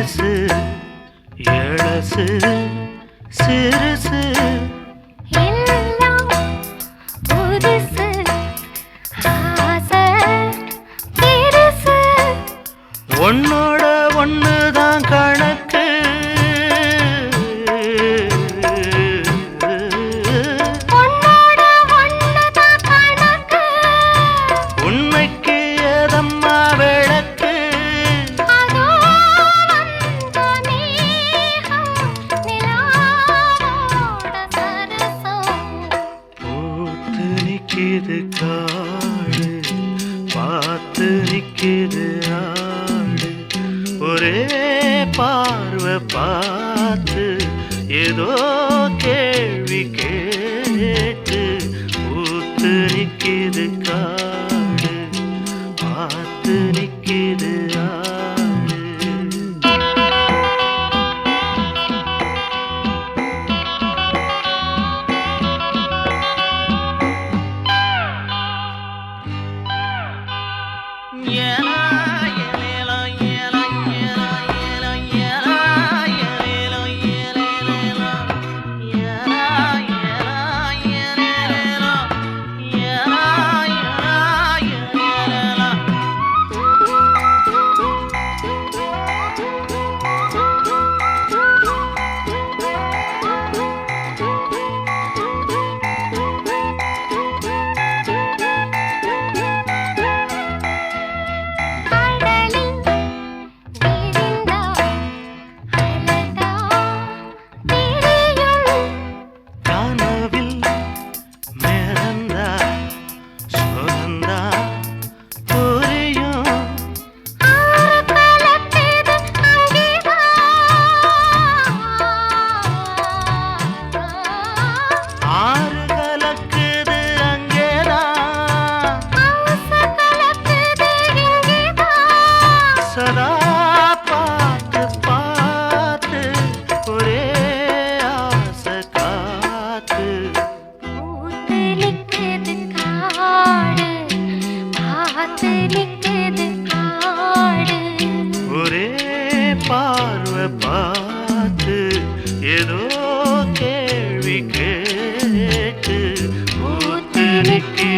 மனசு எழசு சிறுசு எல்லாம் புதுசு ஆசை பெருசு ஒன்னோட ஒண்ணுதான் கணக்கு உன்னோட ஒண்ணுதான் கணக்கு உண்மைக்கு ஏதம்மா விளக்கு அதோ வந்த மேகம் நிலாவோட சரசம் பூத்து நிக்கிது காடு பார்த்து நிக்கிது ஆடு ஒரே பார்வை பார்த்து ஏதோ கேள்வி கேட்டு பூத்து நிக்கிது காடு பார்த்து நிக்கிது ஆடு கடலில் விரிந்தா அழகா தெரியும் கனவில் மிதந்தா சுகந்தா புரியும் ஆறு கலக்குது அங்கேதான் ஆறு கலக்குது அங்கேதான் ஆசை கலக்குது இங்கேதான் சதா பார்த்து பார்த்து ஒரே ஆசை காத்து பூத்து நிக்குது காடு பார்த்து நிக்குது காடு ஒரே பார்வை பார்த்து ஏதோ கேள்வி கேட்டு பூத்து நிற்கிது